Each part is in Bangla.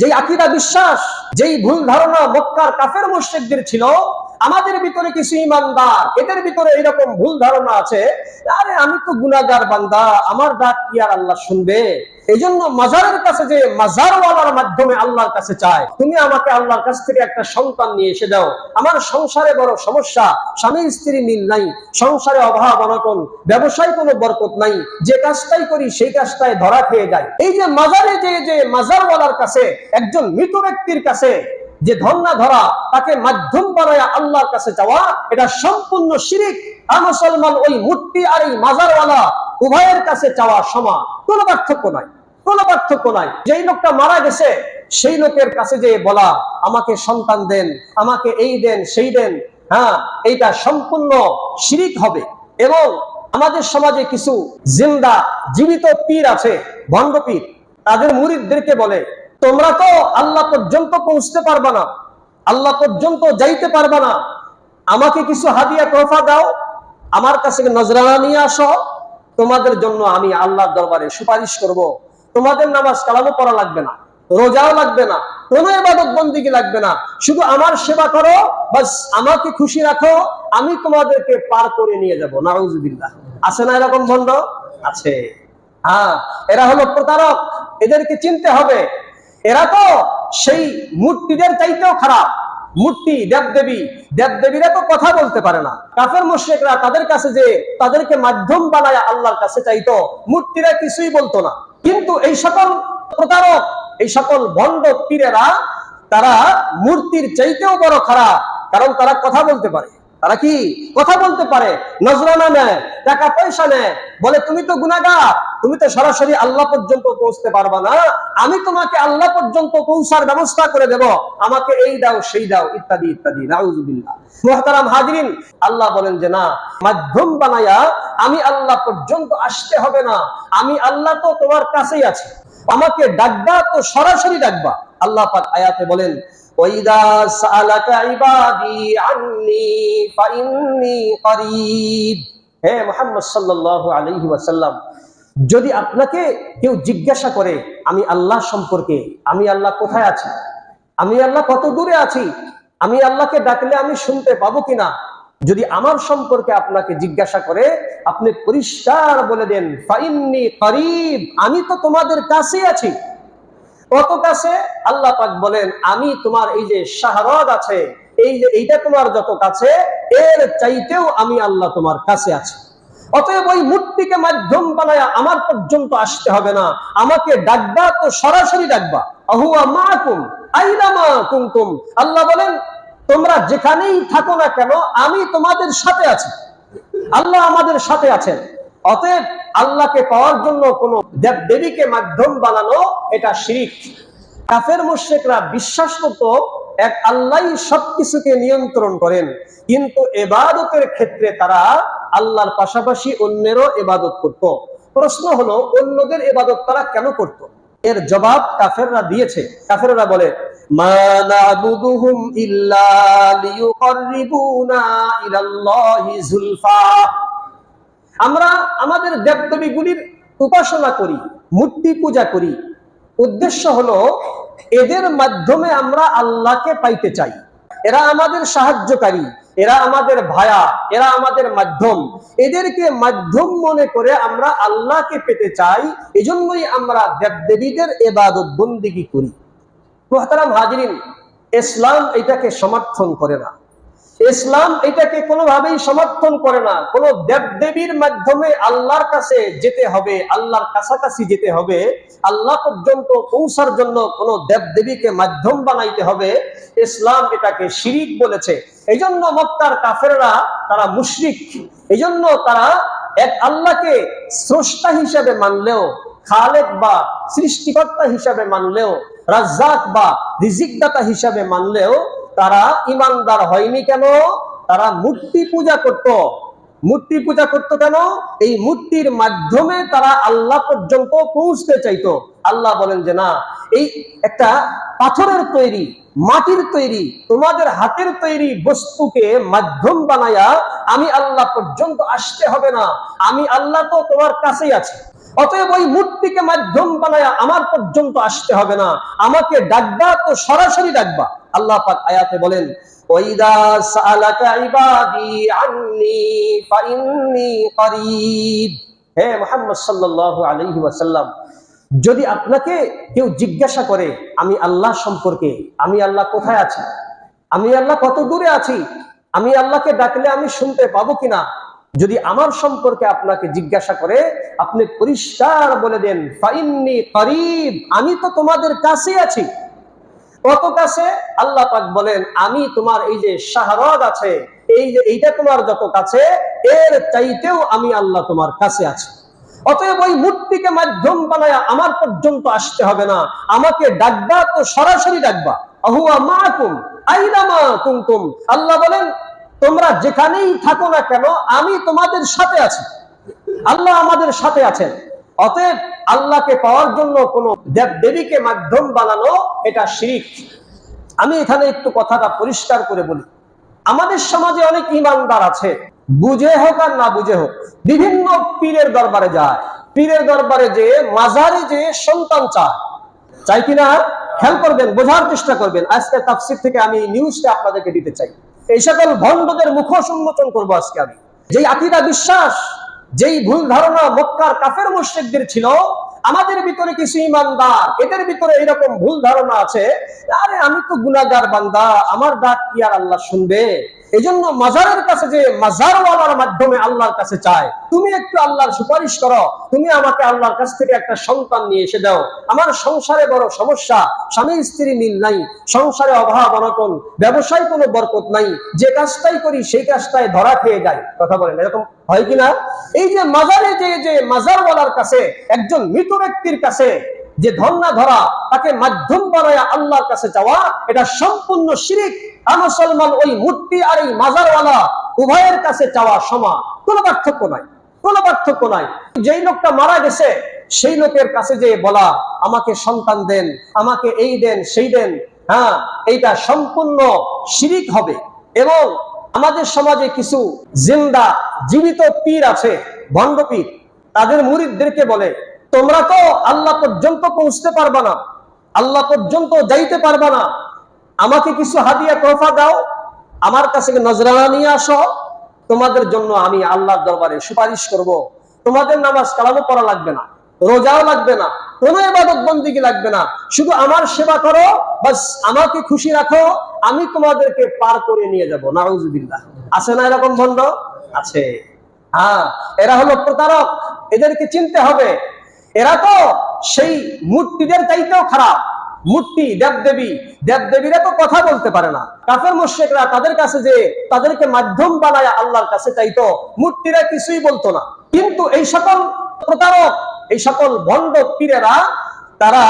যেই আকীদা বিশ্বাস, যেই ভুল ধারণা মক্কার কাফের মুশরিকদের ছিল, আমাদের ভিতরে কিছু ইমানদার এদের ভিতরে এরকম ভুল ধারণা আছে, আরে আমি তো গুনাহগার বান্দা, আমার ডাক কি আর আল্লাহ শুনবে? এই জন্য মাজারের কাছে যে মাজারওয়ালার মাধ্যমে আল্লাহর কাছে চায়, তুমি আমাকে আল্লাহর কাছ থেকে একটা সন্তান নিয়ে এসে দাও, আমার সংসারে বড় সমস্যা, স্বামী স্ত্রী মিল নাই, সংসারে অভাব অনটন, ব্যবসায় কোনো বরকত নাই, যে কাজটাই করি সেই কাজটাই ধরা খেয়ে যায়। এই যে মাজারে যে মাজারওয়ালার কাছে, একজন মৃত ব্যক্তির কাছে যে ধর্ণা ধরা, তাকে মাধ্যম বানায় আল্লাহর কাছে যাওয়া, এটা সম্পূর্ণ শিরিক। মুসলমান ওই মূর্তি আর এই মাজারওয়ালা উভয়ের কাছে চাওয়া সমান, কোনো পার্থক্য নাই, কোনো পার্থক্য নাই। যেই লোকটা মারা গেছে সেই লোকের কাছে যে বলা আমাকে সন্তান দেন, আমাকে এই দেন সেই দেন, হ্যাঁ, এইটা সম্পূর্ণ শিরিক হবে। এবং আমাদের সমাজে কিছু জিন্দা জীবিত পীর আছে, ভণ্ড পীর, তাদের মুরিদদেরকে বলে তোমরা তো আল্লাহ পর্যন্ত পৌঁছতে পারবা না, আল্লাহ পর্যন্ত যাইতে পারবা না, আমাকে কিছু হাদিয়া তোহফা দাও, আমার কাছে নজরানা নিয়ে আসো, তোমাদের জন্য আমি আল্লাহর দরবারে সুপারিশ করব। তোমাদের নামাজ কালামও পড়া লাগবে না, রোজাও লাগবে না, কোনো ইবাদত বন্দেগী লাগবে না, শুধু আমার সেবা করো, বাস আমাকে খুশি রাখো, আমি তোমাদেরকে পার করে নিয়ে যাব। নাউজুবিল্লাহ। আছে না এরকম ভণ্ড? আছে। হ্যাঁ, এরা হলো প্রতারক, এদেরকে চিনতে হবে। এরা তো সেই মূর্তিদের চাইতেও খারাপ। মূর্তি, দেবদেবীরা তো কথা বলতে পারে না। কাফের মুশরিকরা তাদের কাছে যে তাদেরকে মাধ্যম বানায় আল্লাহর কাছে চাইতো, মূর্তিরা কিছুই বলতো না। কিন্তু এই সকল প্রতারক, এই সকল ভণ্ড পীরেরা, তারা মূর্তির চাইতেও বড় খারাপ, কারণ তারা কথা বলতে পারে। তারা কি কথা বলতে পারে? নজরানা নেয়, টাকা পয়সা নেয়, বলে তুমি তো গুনাহগার, তুমি তো সরাসরি আল্লাহ পর্যন্ত পৌঁছতে পারবা না, আমি তোমাকে আল্লাহ পর্যন্ত পৌঁছার ব্যবস্থা করে দেব, আমাকে এই দাও সেই দাও, ইত্যাদি ইত্যাদি। নাউজুবিল্লাহ। মুহতারাম হাজিরিন, আল্লাহ বলেন যে না, মাধ্যম বানায়া আমি আল্লাহ পর্যন্ত আসতে হবে না, আমি আল্লাহ তো তোমার কাছেই আছি, আমাকে ডাকবা তো সরাসরি ডাকবা। আল্লাহ পাক আয়াতে বলেন ওয়াইদা সাআলাকা ইবাদি আন্নী ফাইন্নী করিব। হে মুহাম্মদ সাল্লাল্লাহু আলাইহি ওয়াসাল্লাম, যদি আপনাকে কেউ জিজ্ঞাসা করে আমি আল্লাহ সম্পর্কে, আমি আল্লাহ কোথায় আছি, আমি আল্লাহ কত দূরে আছি, আমি আল্লাহকে ডাকলে আমি শুনতে পাবো কিনা, যদি আমার সম্পর্কে আপনাকে জিজ্ঞাসা করে, আপনি পরিষ্কার বলে দেন ফাইন্নী করিব, আমি তো তোমাদের কাছেই আছি। কত কাছে? আল্লাহ পাক বলেন আমি তোমার এই যে শাহরাদ আছে, এই যে এইটা তোমার যত কাছে, এর চাইতেও আমি আল্লাহ তোমার কাছে আছি। অতএব ওই মূর্তিকে মাধ্যম বানায়া আমার পর্যন্ত আসতে হবে না, আমাকে ডাকবা তো সরাসরি ডাকবা। আহুয়া মাকুম আইনামা কুনতুম। আল্লাহ বলেন তোমরা যেখানেই থাকো না কেন, আমি তোমাদের সাথে আছি। আল্লাহ আমাদের সাথে আছেন। অতএব আল্লাহকে পাওয়ার জন্য কোন দেবদেবীকে মাধ্যম বানানো, এটা শিরক। কাফের মুশরিকরা বিশ্বাস করত এক আল্লাহই সবকিছুকে নিয়ন্ত্রণ করেন, কিন্তু ইবাদতের ক্ষেত্রে তারা আল্লাহর পাশাপাশি অন্যেরও ইবাদত করত। প্রশ্ন হলো অন্যদের ইবাদত তারা কেন করত? এর জবাব কাফেররা দিয়েছে। কাফেররা বলে মা না'বুদুহুম ইল্লা লিয়ুকাররিবুনা ইলাল্লাহি যুলফা। আমরা আমাদের দেবদেবীগুলির উপাসনা করি, মূর্তি পূজা করি, উদ্দেশ্য হলো এদের মাধ্যমে আমরা আল্লাহকে পাইতে চাই। এরা আমাদের সাহায্যকারী, এরা আমাদের ভায়া, এরা আমাদের মাধ্যম, এদেরকে মাধ্যম মনে করে আমরা আল্লাহকে পেতে চাই, এজন্যই আমরা দেবদেবীদের ইবাদত বন্দেগী করি। মুহতারাম হাজিরিন, ইসলাম এটাকে সমর্থন করে না। ইসলাম এটাকে কোনোভাবেই সমর্থন করে না। কোন দেবদেবীর মাধ্যমে আল্লাহর কাছে যেতে হবে, আল্লাহর কাছাকাছি যেতে হবে, আল্লাহ পর্যন্ত পৌঁছার জন্য কোন দেবদেবীকে মাধ্যম বানাইতে হবে, ইসলাম এটাকে শিরিক বলেছে। এই জন্য মক্কার কাফেররা তারা মুশরিক। এই জন্য তারা এক আল্লাহকে স্রষ্টা হিসেবে মানলেও, খালেক বা সৃষ্টিকর্তা হিসেবে মানলেও, রাজ্জাক বা রিজিকদাতা হিসেবে মানলেও তারা ইমানদার হয়নি। কেন? তারা মূর্তি পূজা করত। মূর্তি পূজা করত কেন? এই মূর্তির মাধ্যমে তারা আল্লাহ পর্যন্ত পৌঁছতে চাইতো। আল্লাহ বলেন যে না, এই একটা পাথরের তৈরি, মাটির তৈরি, তোমাদের হাতের তৈরি বস্তুকে মাধ্যম বানায়া আমি আল্লাহ পর্যন্ত আসতে হবে না, আমি আল্লাহ তো তোমার কাছেই আছি। অতএব ওই মূর্তিকে মাধ্যম বানায়া আমার পর্যন্ত আসতে হবে না, আমাকে ডাকবা তো সরাসরি ডাকবা। আল্লাহ পাক আয়াতে বলেন, ওয়াইদা সাআলাকা ইবাদি আন্নী ফাইন্নী করিব। হে মুহাম্মদ সাল্লাল্লাহু আলাইহি ওয়াসাল্লাম, যদি আপনাকে কেউ জিজ্ঞাসা করে আমি আল্লাহ সম্পর্কে, আমি আল্লাহ কোথায় আছি, আমি আল্লাহ কত দূরে আছি, আমি আল্লাহকে ডাকলে আমি শুনতে পাবো কিনা, যদি আমার সম্পর্কে আপনাকে জিজ্ঞাসা করে, আপনি পরিষ্কার বলে দেন ফাইন্নী করিব, আমি তো তোমাদের কাছে আছি। কত কাছে? আল্লাহ পাক বলেন আমি তোমার এই যে শাহরগ আছে, এই যে এইটা তোমার যত কাছে, এর চাইতেও আমি আল্লাহ তোমার কাছে আছি। অতএব ওই মূর্তিকে মাধ্যম বানায়া আমার পর্যন্ত আসতে হবে না, আমাকে ডাকবা তো সরাসরি ডাকবা। আহুয়া মাকুম আইনামা কুনতুম, আল্লাহ বলেন তোমরা যেখানেই থাকো না কেন আমি তোমাদের সাথে আছি। আল্লাহ আমাদের সাথে আছেন। অতএব আল্লাহকে পাওয়ার জন্য কোন দেব দেবীকে মাধ্যম বানানো এটা শিরক। আমি এখানে একটু কথাটা পরিষ্কার করে বলি, আমাদের সমাজে অনেক ইমানদার আছে, বুঝে হোক আর না বুঝে হোক, বিভিন্ন পীরের দরবারে যায়, পীরের দরবারে যে মাজারে যে সন্তান চাই কিনা খেয়াল করবেন, বোঝার চেষ্টা করবেন। আজকে তাফসীর থেকে আমি নিউজটা আপনাদেরকে দিতে চাই। এই সকল ভণ্ডদের মুখোশ উন্মোচন করবো আজকে আমি। যেই আকীদা বিশ্বাস, যেই ভুল ধারণা মক্কার কাফের মুশরিকদের ছিল, আমাদের ভিতরে কিছু ইমানদার, এদের ভিতরে এরকম ভুল ধারণা আছে, আরে আমি তো গুনাহগার বান্দা, আমার ডাক কি আর আল্লাহ শুনবে? এজন্য মাজারের কাছে যে মাজারওয়ালার মাধ্যমে আল্লাহর কাছে চায়, তুমি একটু আল্লাহর সুপারিশ করো, তুমি আমাকে আল্লাহর কাছ থেকে একটা সন্তান নিয়ে এসে দাও, আমার সংসারে বড় সমস্যা, স্বামী স্ত্রী মিল নাই, সংসারে অভাব অনটন, ব্যবসায় কোনো বরকত নাই, যে কাজটাই করি সেই কাজটাই ধরা খেয়ে যায়। কথা বলেন, এরকম হয় কিনা? এই যে মাজারে যে মাজারওয়ালার কাছে, একজন মৃত ব্যক্তির কাছে যে ধর্ণা ধরা, তাকে মাধ্যম বানায়া আল্লাহর কাছে যাওয়া, এটা সম্পূর্ণ শিরক। মুসলমান ওই মূর্তি আর এই মাজারওয়ালা উভয়ের কাছে চাওয়া সমান, কোনো পার্থক্য নাই, কোনো পার্থক্য নাই। যেই লোকটা মারা গেছে সেই লোকের কাছে যে বলা আমাকে সন্তান দেন, আমাকে এই দেন সেই দেন, হ্যাঁ, এইটা সম্পূর্ণ শিরক হবে। এবং আমাদের সমাজে কিছু জিন্দা জীবিত পীর আছে, ভণ্ড পীর, তাদের মুরিদদেরকে বলে তোমরা তো আল্লাহ পর্যন্ত পৌঁছতে পারবা না, আল্লাহ পর্যন্ত যাইতে পারবা না, আমাকে কিছু হাদিয়া তোহফা দাও, আমার কাছে নজরানা নিয়ে আসো, তোমাদের জন্য আমি আল্লাহর দরবারে সুপারিশ করব, তোমাদের নামাজ কালামও পড়া লাগবে না, রোজাও লাগবে না, কোনো ইবাদত বন্দেগী লাগবে না, শুধু আমার সেবা করো, বাস আমাকে খুশি রাখো, আমি তোমাদেরকে পার করে নিয়ে যাব। নাউজুবিল্লাহ। আছে না এরকম ভণ্ড? আছে। হ্যাঁ, এরা হলো প্রতারক, এদেরকে চিনতে হবে। এরা তো সেই মূর্তিদের চাইতেও খারাপ। মূর্তি, দেবদেবীরা তো কথা বলতে পারে না। কাফের মুশরিকরা তাদের কাছে যে তাদেরকে মাধ্যম বানায় আল্লাহর কাছে চাইতো, মূর্তিরা কিছুই বলতো না। কিন্তু এই সকল প্রতারক, এই সকল ভণ্ড পীরেরা, তারা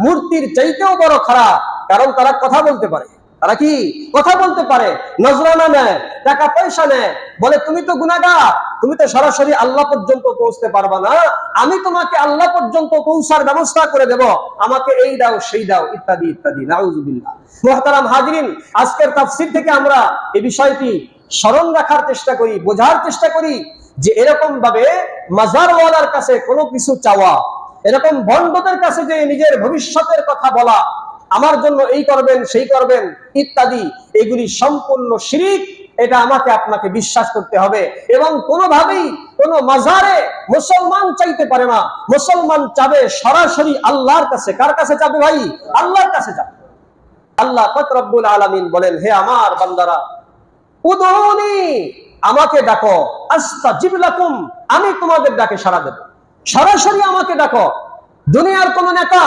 মূর্তির চাইতেও বড় খারাপ, কারণ তারা কথা বলতে পারে। তারা কি কথা বলতে পারে? নজরানা নেয়, টাকা পয়সা নেয়, বলে তুমি তো গুনাহগার, তুমি তো সরাসরি আল্লাহ পর্যন্ত পৌঁছতে পারবা না, আমি তোমাকে আল্লাহ পর্যন্ত পৌঁছার ব্যবস্থা করে দেব, আমাকে এই দাও সেই দাও, ইত্যাদি ইত্যাদি। নাউজুবিল্লাহ। মুহতারাম হাজিরিন, আজকের তাফসীর থেকে আমরা এই বিষয়টি স্মরণ রাখার চেষ্টা করি, বোঝার চেষ্টা করি যে এরকম ভাবে মাজারওয়ালার কাছে কোনো কিছু চাওয়া, এরকম ভণ্ডদের কাছে যে নিজের ভবিষ্যতের কথা বলা, আমার জন্য এই করবেন সেই করবেন ইত্যাদি, এগুলি সম্পূর্ণ শিরক। এটা আমাকে আপনাকে বিশ্বাস করতে হবে। এবং কোনোভাবেই কোনো মাজারে মুসলমান চাইতে পারে না, মুসলমান চাবে সরাসরি আল্লাহর কাছে। কার কাছে যাবে ভাই? আল্লাহর কাছে যাবে। আল্লাহ পাক রব্বুল আলামিন বলেন, হে আমার বান্দারা, উদউনি, আমাকে ডাকো, আস্তাজিব লাকুম, আমি তোমাদের ডাকে সাড়া দেব। সরাসরি আমাকে ডাকো। দুনিয়ার কোন নেতা,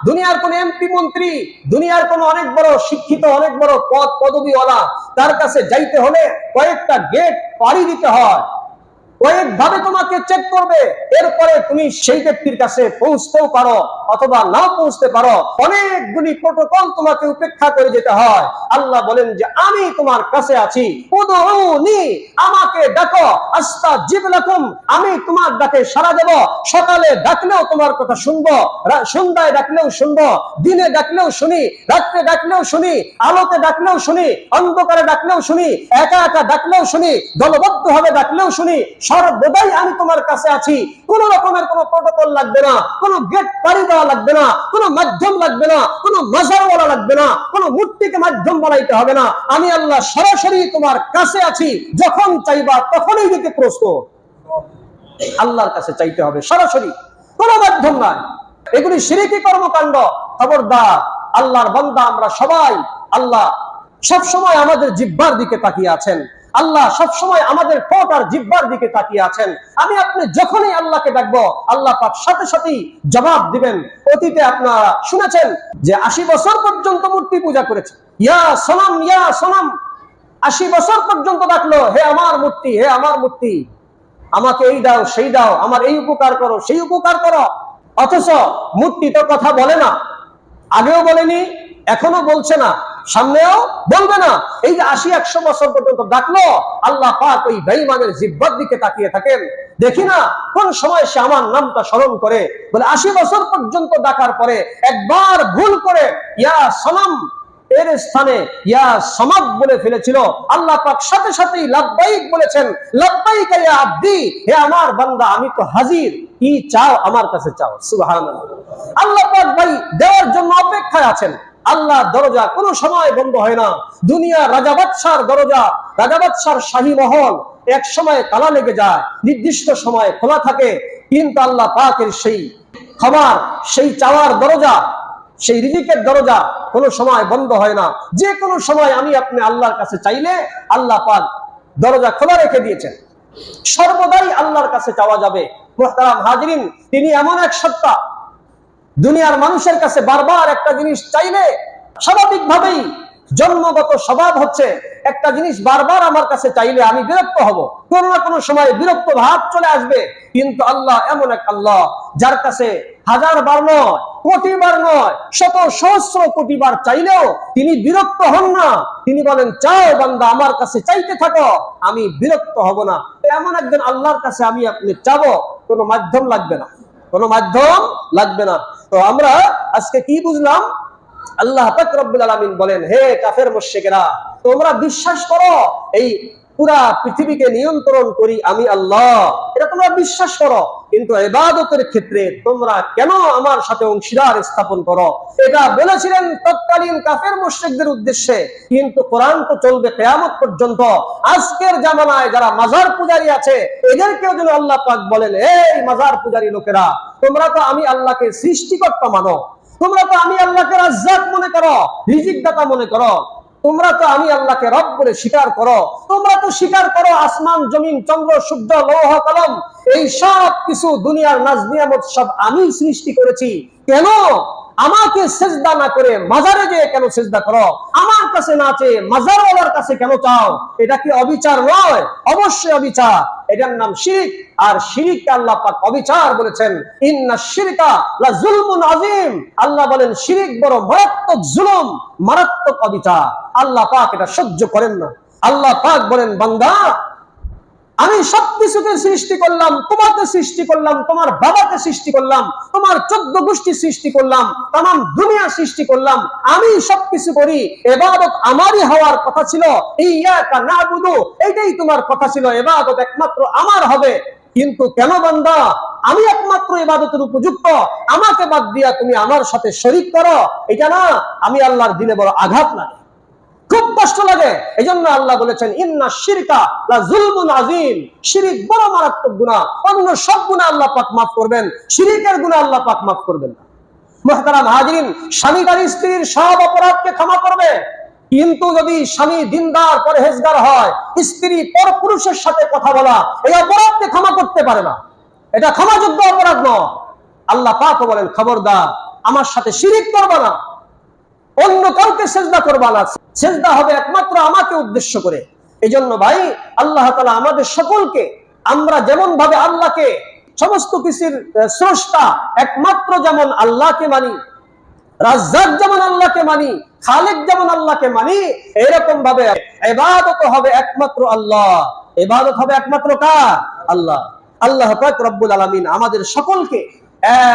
দুনিয়ার কোন এমপি মন্ত্রী, দুনিয়ার কোন অনেক বড় শিক্ষিত, অনেক বড় পদ পদবীওয়ালা, তার কাছে যাইতে হলে কয়েকটা গেট পাড়ি দিতে হয়, কয়েকভাবে তোমাকে চেক করবে, এরপরে তুমি সেই ব্যক্তির কাছে পৌঁছতেও পারো অথবা নাও পৌঁছতে পারো। অনেকগুলি প্রটোকল তোমাকে উপেক্ষা করে যেতে হয়। আল্লাহ বলেন যে আমি তোমার কাছে আছি, উদউনি, আমাকে ডাকো, আস্তাজিব লাকুম, আমি তোমার ডাকে সাড়া দেব। সকালে ডাকলেও তোমার কথা শুনবো, সন্ধ্যায় ডাকলেও শুনবো, দিনে ডাকলেও শুনি, রাত্রে ডাকলেও শুনি, আলোতে ডাকলেও শুনি, অন্ধকারে ডাকলেও শুনি, একা একা ডাকলেও শুনি, দলবদ্ধ ভাবে ডাকলেও শুনি, সর্বদাই আমি তোমার কাছে আছি। কোন রকমের কোন প্রটোকল লাগবে না, কোন গেট পাড়ি দেওয়া লাগবে না, কোন মাধ্যম লাগবে না, কোন মাজার বলা লাগবে না, কোন মূর্তিকে মাধ্যম বানাইতে হবে না। আমি আল্লাহ সরাসরি তোমার কাছে আছি, যখন চাইবা তখনই দিতে প্রস্তুত। আল্লাহর কাছে চাইতে হবে সরাসরি, কোন মাধ্যম নাই। এগুলি শিরকি কর্মকাণ্ড। খবরদার আল্লাহর বান্দা আমরা সবাই, আল্লাহ সবসময় আমাদের জিহ্বার দিকে তাকিয়ে আছেন। আল্লাহ সবসময় আমাদের ঠোঁট আর জিহ্বার দিকে তাকিয়ে আছেন। আমি আপনি যখনই আল্লাহকে ডাকবো, আল্লাহ পাক সাথে সাথেই জবাব দিবেন। অতীতে আপনারা শুনেছেন যে 80 বছর পর্যন্ত মূর্তি পূজা করেছে। ইয়া সনম, ইয়া সনম, 80 বছর পর্যন্ত ডাকলো, হে আমার মূর্তি, হে আমার মূর্তি, আমাকে এই দাও সেই দাও, আমার এই উপকার করো সেই উপকার করো। অথচ মূর্তি তো কথা বলে না, আগেও বলেনি, এখনো বলছে না, সামনেও বলবে না। এই যে 80-100 বছর পর্যন্ত ডাকলো, আল্লাহ পাক ওই বেঈমানের জিহ্বার দিকে তাকিয়ে থাকেন। দেখি না কোন সময় সে আমার নামটা স্মরণ করে। বলে 80 বছর পর্যন্ত ডাকার পরে একবার ভুল করে ইয়া সনম এর স্থানে ইয়া সমাদ বলে ফেলেছিল। আল্লাহ পাক সাথে সাথেই লাব্বাইক বলেছেন, লাব্বাইক ইয়া আব্দি, হে আমার বান্দা আমি তো হাজির, কি চাও আমার কাছে চাও। সুবহানাল্লাহ। আল্লাহ পাক ভাই দেওয়ার জন্য অপেক্ষায় আছেন। আল্লাহ দরজা কোনো সময় বন্ধ হয় না। দুনিয়া রাজা বাদশার দরজা, রাজা বাদশার শাহী মহল এক সময় তালা লেগে যায়, নির্দিষ্ট সময় খোলা থাকে। কিন্তু আল্লাহ পাকের সেই খাবার, সেই চাওয়ার দরজা, সেই রিজিকের দরজা কোনো সময় বন্ধ হয় না। যে কোনো সময় আমি আপনি আল্লাহর কাছে চাইলে আল্লাহ পাক দরজা খোলা রেখে দিয়েছেন। সর্বদাই আল্লাহর কাছে চাওয়া যাবে। মুহতারাম হাজিরিন, তিনি এমন এক সত্তা, দুনিয়ার মানুষের কাছে বারবার একটা জিনিস চাইলে স্বাভাবিকভাবেই জন্মগত স্বভাব হচ্ছে একটা জিনিস বারবার আমার কাছে চাইলে আমি বিরক্ত হব, কোনো না কোনো সময় বিরক্ত ভাব চলে আসবে। কিন্তু আল্লাহ এমন এক আল্লাহ, যার কাছে 1000 বার নয়, কোটি বার নয়, শত সহস্র কোটি বার চাইলেও তিনি বিরক্ত হন না। তিনি বলেন, চাও বান্দা, আমার কাছে চাইতে থাকো, আমি বিরক্ত হব না। এমন একজন আল্লাহর কাছে আমি আপনি চাবো, কোনো মাধ্যম লাগবে না, কোনো মাধ্যম লাগবে না। তো আমরা আজকে কি বুঝলাম? আল্লাহ পাক রব্বুল আলামিন বলেন, হে কাফের মুশরিকেরা, তোমরা বিশ্বাস করো এই পুরা পৃথিবীকে নিয়ন্ত্রণ করি আমি আল্লাহ, এটা তোমরা বিশ্বাস করো, কিন্তু ইবাদতের ক্ষেত্রে তোমরা কেন আমার সাথে অংশীদার স্থাপন করো? এটা বলেছিলেন তৎকালীন কাফের মুশরিকদের উদ্দেশ্যে। কিন্তু কোরআন তো চলবে কিয়ামত পর্যন্ত। আজকের জামানায় যারা মাজার পূজারী আছে, এদেরকেও যেন আল্লাহ পাক বলেন, এই মাজার পূজারী লোকেরা, তোমরা তো আমি আল্লাহকে সৃষ্টিকর্তা মানো, তোমরা তো আমি আল্লাহকে রাজ্জাক মনে করো, রিজিক দাতা মনে করো, তোমরা তো আমি আল্লাহকে রব বলে স্বীকার করো, তোমরা তো স্বীকার করো আসমান জমিন চন্দ্র সূর্য লৌহ কলম এই সব কিছু দুনিয়ার নাজ নিয়ামত সব আমি সৃষ্টি করেছি, কেন আমাকে সিজদা না করে মাজারে যেয়ে কেন সিজদা করো? আমার কাছে না চেয়ে মাজারওয়ালার কাছে কেন চাও? এটা কি অবিচার নয়? অবশ্যই অবিচার। এটার নাম শিরক। আর শিরককে আল্লাহ পাক অবিচার বলেছেন, ইন্নাশ শিরকা লা যুলমুন আযীম। আল্লাহ বলেন শিরক বড় মারাত্মক জুলুম, মারাত্মক অবিচার। আল্লাহ পাক এটা সহ্য করেন না। আল্লাহ পাক বলেন, বান্দা আমি সবকিছুকে সৃষ্টি করলাম, তোমাকে সৃষ্টি করলাম, তোমার বাবাকে সৃষ্টি করলাম, তোমার 14 গোষ্ঠী সৃষ্টি করলাম, তামাম দুনিয়া সৃষ্টি করলাম, আমি সবকিছু করি, ইবাদত আমারই হওয়ার কথা ছিল, ইয়াকা নাবুদু, এটাই তোমার কথা ছিল, ইবাদত একমাত্র আমার হবে। কিন্তু কেন বান্দা আমি একমাত্র ইবাদতের উপযুক্ত, আমাকে বাদ দিয়া তুমি আমার সাথে শরীক করো? এটা না, আমি আল্লাহর দিনে বড় আঘাত লাগে, খুব কষ্ট লাগে। এজন্য আল্লাহ বলেছেন, ইন্না শিরকা লা যুলমুন আযীম। শিরক বড় মারাত্মক গুনাহ। অন্য সব গুনাহ আল্লাহ পাক মাফ করবেন, শিরকের গুনাহ আল্লাহ পাক মাফ করবেন না। মুহতারাম হাজিরিন, স্বামী তার স্ত্রীর সব অপরাধকে ক্ষমা করবে, কিন্তু যদি স্বামী দিনদার পরহেজগার হয়, স্ত্রী পরপুরুষের সাথে কথা বলা, এই অপরাধকে ক্ষমা করতে পারে না। এটা ক্ষমাযোগ্য অপরাধ নয়। আল্লাহ পাক বলেন, খবরদার আমার সাথে শিরক করবে না, অন্য কাউকে সিজদা করবা না, সিজদা হবে একমাত্র আমাকে উদ্দেশ্য করে। এজন্য ভাই আল্লাহ তাআলা আমাদের সকলকে, আমরা যেমন ভাবে আল্লাহকে সমস্ত কিছুর স্রষ্টা একমাত্র যেমন আল্লাহকে মানি, রাজ্জাক যেমন আল্লাহকে মানি, খালিক যেমন আল্লাহকে মানি, এরকম ভাবে ইবাদত হবে একমাত্র আল্লাহ। ইবাদত হবে একমাত্র কার? আল্লাহ। আল্লাহ পাক রব্বুল আলামিন আমাদের সকলকে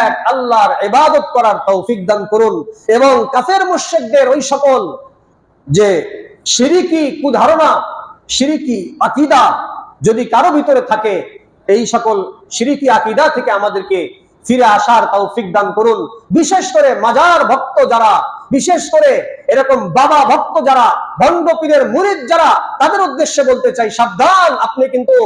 এক আল্লাহর ইবাদত করার তৌফিক দান করুন, এবং কাফের মুশরিকদের ওই সকল যে শিরকি কুধারণা, শিরকি আকীদা যদি কারো ভিতরে থাকে, এই সকল শিরকি আকীদা থেকে আমাদেরকে ফিরে আসার তৌফিক দান করুন। বিশেষ করে মাজার ভক্ত যারা, বিশেষ করে এরকম বাবা ভক্ত যারা, ভণ্ড পীরের মুরিদ যারা, তাদের উদ্দেশ্যে বলতে চাই, সাবধান, আপনি কিন্তু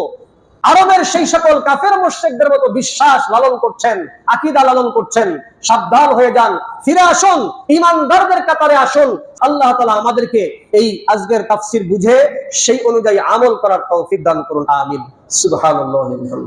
আরবের সেই সকল কাফের মুশরিকদের মতো বিশ্বাস লালন করছেন, আকীদা লালন করছেন। সাবধান হয়ে যান, ফিরে আসুন, ঈমানদারদের কাতারে আসুন। আল্লাহ তাআলা আমাদেরকে এই আজকের তাফসীর বুঝে সেই অনুযায়ী আমল করার তৌফিক দান করুন। আমিন। সুবহানাল্লাহি ওয়া বিহামদিহি।